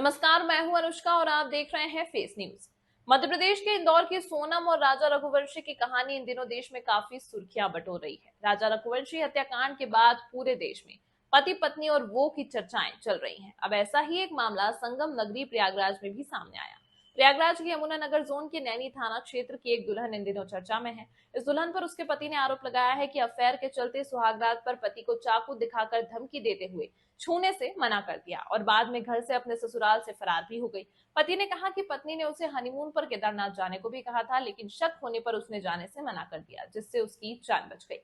नमस्कार, मैं हूं अनुष्का और आप देख रहे हैं फेस न्यूज। मध्य प्रदेश के इंदौर की सोनम और राजा रघुवंशी की कहानी इन दिनों देश में काफी सुर्खियां बटोर रही है। राजा रघुवंशी हत्याकांड के बाद पूरे देश में पति पत्नी और वो की चर्चाएं चल रही हैं। अब ऐसा ही एक मामला संगम नगरी प्रयागराज में भी सामने आया। प्रयागराज के यमुनानगर जोन के नैनी थाना क्षेत्र की एक दुल्हन इन दिनों चर्चा में है। इस दुल्हन पर उसके पति ने आरोप लगाया है कि अफेयर के चलते सुहागरात पर पति को चाकू दिखाकर धमकी देते हुए छूने से मना कर दिया और बाद में घर से अपने ससुराल से फरार भी हो गई। पति ने कहा कि पत्नी ने उसे हनीमून पर केदारनाथ जाने को भी कहा था, लेकिन शक होने पर उसने जाने से मना कर दिया, जिससे उसकी जान बच गई।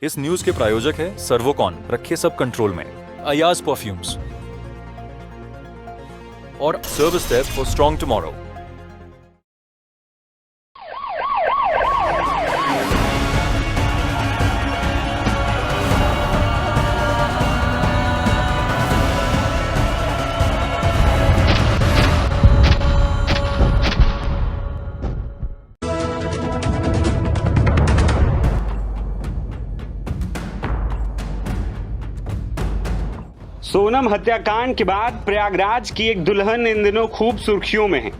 इस न्यूज के प्रायोजक है सर्वोकॉन, रखिए सब कंट्रोल में, अयाज परफ्यूम्स और service desk for strong tomorrow. Sonam हत्याकांड के बाद प्रयागराज की एक दुल्हन इन दिनों खूब सुर्खियों में है।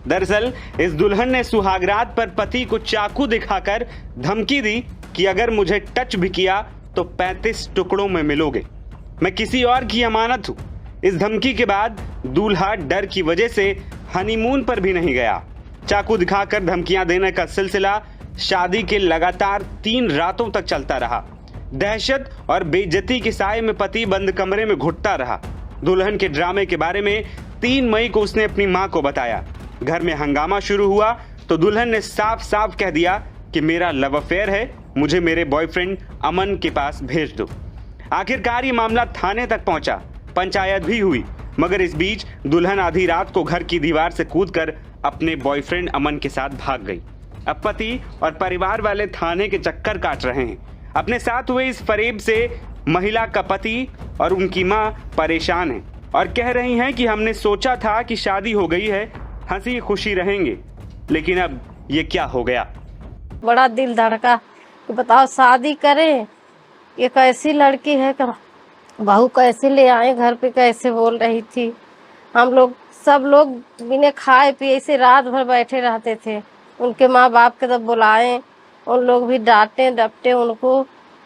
दरअसल इस दुल्हन ने सुहागरात पर पति को चाकू दिखाकर धमकी दी कि अगर मुझे टच भी किया तो 35 टुकड़ों में मिलोगे, मैं किसी और की अमानत हूं। इस धमकी के बाद दूल्हा डर की वजह से हनीमून पर भी नहीं गया। चाकू दिखाकर धमकियां देने का सिलसिला शादी के लगातार 3 रातों तक चलता रहा। दहशत और बेइज्जती के साए में पति बंद कमरे में घुटता रहा। दुल्हन के ड्रामे के बारे में 3 मई को उसने अपनी मां को बताया। घर में हंगामा शुरू हुआ तो दुल्हन ने साफ साफ कह दिया कि मेरा लव अफेयर है, मुझे मेरे बॉयफ्रेंड अमन के पास भेज दो। आखिरकार ये मामला थाने तक पहुंचा, पंचायत भी हुई, मगर इस बीच दुल्हन आधी रात को घर की दीवार से कूदकर अपने बॉयफ्रेंड अमन के साथ भाग गई। अब पति और परिवार वाले थाने के चक्कर काट रहे हैं। अपने साथ हुए इस फरेब से महिला का पति और उनकी मां परेशान हैं और कह रही हैं कि हमने सोचा था कि शादी हो गई है, हंसी खुशी रहेंगे, लेकिन अब ये क्या हो गया। बड़ा दिल धड़का कि बताओ शादी करें, ये कैसी लड़की है, बहू कैसे ले आए घर पे, कैसे बोल रही थी। हम लोग सब लोग बिना खाए पिए से रात भर बैठे रहते थे। उनके माँ बाप के तब बुलाए, उन लोग भी डांटे डपटे उनको,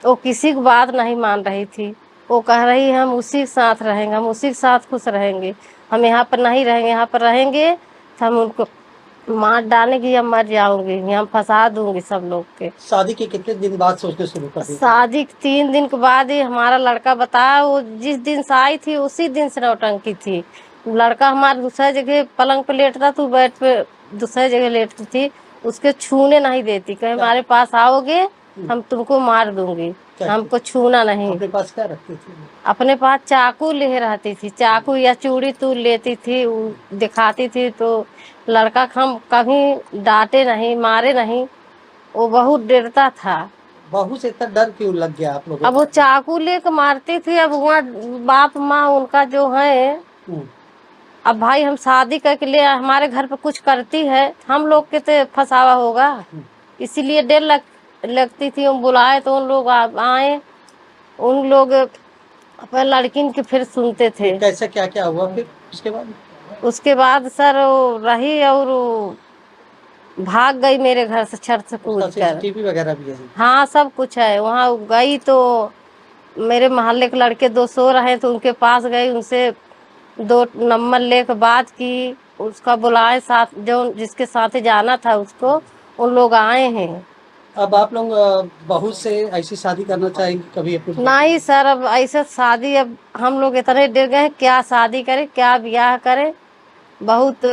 वो किसी की बात नहीं मान रही थी। वो कह रही हम उसी के साथ रहेंगे, हम उसी के साथ खुश रहेंगे, हम यहाँ पर नहीं रहेंगे, यहाँ पर रहेंगे तो हम उनको मार डालेंगे या मर जाऊंगी, यहाँ फंसा दूंगी सब लोग के। शादी के कितने दिन बाद सोचते शुरू कर दी? शादी 3 दिन के बाद ही हमारा लड़का बताया, वो जिस दिन से आई थी उसी दिन से नौटंकी थी। लड़का हमारे दूसरे जगह पलंग पे लेटता, तू बेड पे दूसरे जगह लेटती थी, उसके छूने नहीं देती, कहे हमारे पास आओगे हम तुमको मार दूंगी, हमको छूना नहीं। अपने पास क्या रखती थी? अपने पास चाकू ले रहती थी, चाकू या चूड़ी तू लेती थी, दिखाती थी। तो लड़का हम कभी डांटे नहीं, मारे नहीं, वो बहुत डरता था। बहू से इतना डर क्यों लग गया आप लोगों को? अब वो चाकू लेकर मारती थी। अब वहाँ बाप माँ उनका जो है, अब भाई हम शादी करके ले हमारे घर पे कुछ करती है, हम लोग के तो फंसावा होगा, इसीलिए डर लगती थी। हम बुलाए तो उन लोग आए, उन लोग अपने लड़किन के फिर सुनते थे। कैसे क्या क्या हुआ फिर उसके बाद सर वो रही और वो भाग गई मेरे घर से, छत से कूद कर। सीसीटीवी वगैरह भी है? हाँ सब कुछ है। वहाँ गई तो मेरे मोहल्ले के लड़के 2 सो रहे तो उनके पास गई, उनसे 2 नंबर लेकर बात की, उसका बुलाए साथ, जो जिसके साथ जाना था उसको, उन लोग आए हैं। अब आप लोग बहू से ऐसी शादी करना चाहेंगे कभी अपने? नहीं सर, अब ऐसे शादी, अब हम लोग इतने डर गए, क्या शादी करें, क्या ब्याह करें, बहुत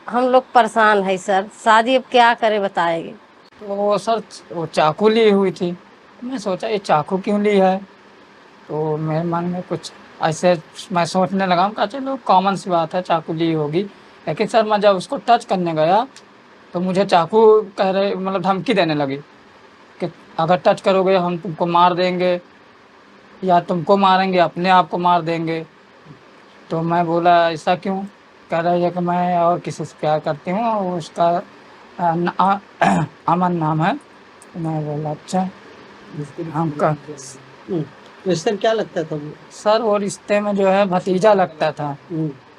हम लोग परेशान है सर। शादी अब क्या करें बताएंगे। तो सर वो चाकू ली हुई थी, मैं सोचा ये चाकू क्यों ली है, तो मेरे मन में कुछ ऐसे मैं सोचने लगा कि चलो कॉमन सी बात है, चाकू ली होगी। लेकिन सर मैं जब उसको टच करने गया तो मुझे चाकू कह रहे, मतलब धमकी देने लगी कि अगर टच करोगे हम तुमको मार देंगे, या तुमको मारेंगे, अपने आप को मार देंगे। तो मैं बोला ऐसा क्यों? कह रही है कि मैं और किसी से प्यार करती हूँ, उसका अमन नाम है। तो मैं बोला अच्छा, हमका रिश्ते में क्या लगता था? सर वो रिश्ते में जो है भतीजा लगता था।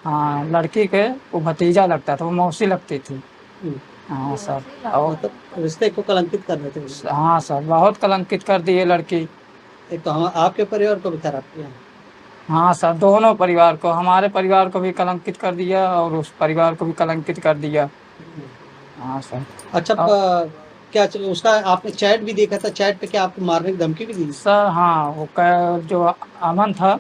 हाँ, लड़की के वो भतीजा लगता था, वो मौसी लगती थी। हम्म, हाँ सर। और मतलब रिश्ते को कलंकित कर रहे थे वो। हाँ सर, बहुत कलंकित कर दी ये लड़की। एक तो हम आपके परिवार को भी खराब किया। हाँ सर, दोनों परिवार को, हमारे परिवार को भी कलंकित कर दिया और उस परिवार को भी कलंकित कर दिया। हाँ सर। अच्छा क्या उसका आपने चैट भी देखा था? चैट पे क्या आपको मारने की धमकी भी दी? सर हाँ, वो जो अमन था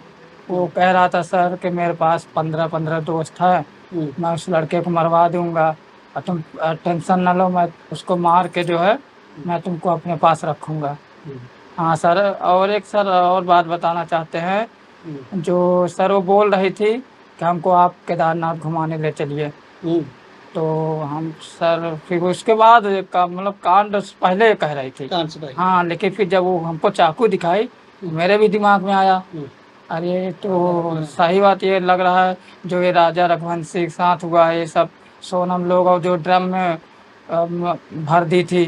वो कह रहा था सर कि मेरे पास 15 दोस्त है, मैं उस लड़के को मरवा दूंगा और तुम टेंशन न लो, मैं उसको मार के जो है मैं तुमको अपने पास रखूंगा। हाँ सर, और एक सर और बात बताना चाहते हैं, जो सर वो बोल रही थी कि हमको आप केदारनाथ घुमाने ले चलिए, तो हम सर फिर उसके बाद का मतलब कांड पहले कह रही थी। हाँ, लेकिन फिर जब वो हमको चाकू दिखाई मेरे भी दिमाग में आया, अरे तो सही बात ये लग रहा है जो ये राजा रघुवंशी के साथ हुआ है, ये सब सोनम लोग और जो ड्रम में भर दी थी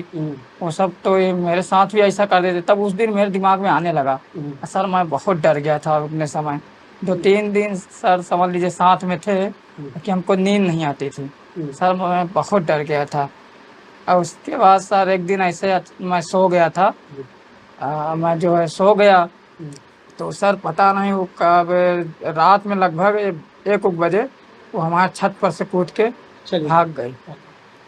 वो सब, तो ये मेरे साथ भी ऐसा कर देते। तब उस दिन मेरे दिमाग में आने लगा। सर मैं बहुत डर गया था उतने समय, 2-3 दिन सर समझ लीजिए साथ में थे कि हमको नींद नहीं आती थी। सर मैं बहुत डर गया था। और उसके बाद सर एक दिन ऐसे मैं सो गया था, मैं जो है सो गया तो सर पता नहीं वो कब रात में लगभग 1 बजे वो हमारे छत पर से कूद के भाग गई।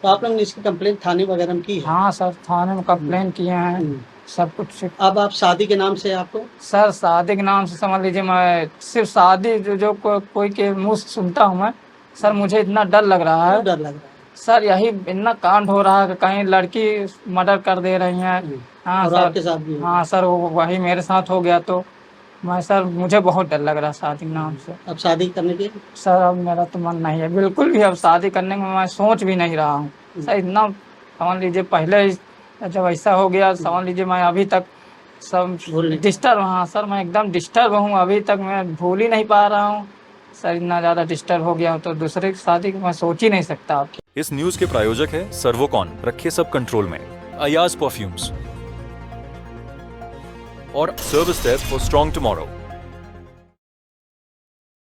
तो आप लोगों ने इसकी कंप्लेंट थाने वगैरह में की है? हाँ सर, थाने में कंप्लेन किए हैं सब कुछ। अब आप शादी के नाम से आपको? सर शादी के नाम से समझ लीजिए मैं सिर्फ शादी जो कोई के मुँह से सुनता हूँ मैं, सर मुझे इतना डर लग रहा है। डर लग रहा है सर यही इतना कांड हो रहा है कि कहीं लड़की मर्डर कर दे रही हैं। हाँ और सर, आपके साथ भी? हाँ सर, वही मेरे साथ हो गया तो मैं सर मुझे बहुत डर लग रहा है शादी के नाम से। अब शादी करने के? सर अब मेरा तो मन नहीं है बिल्कुल भी, अब शादी करने में मैं सोच भी नहीं रहा हूँ। सर इतना समझ लीजिए पहले जब ऐसा हो गया समझ लीजिए मैं अभी तक सब डिस्टर्ब, हाँ सर मैं एकदम डिस्टर्ब हूँ, अभी तक मैं भूल ही नहीं पा रहा हूँ। सर इतना ज़्यादा डिस्टर्ब हो गया हूँ तो दूसरे की शादी मैं सोच ही नहीं सकता। इस न्यूज के प्रायोजक है सर्वोकॉन, रखे सब कंट्रोल में। अयाज परफ्यूम्स और service desk for strong tomorrow.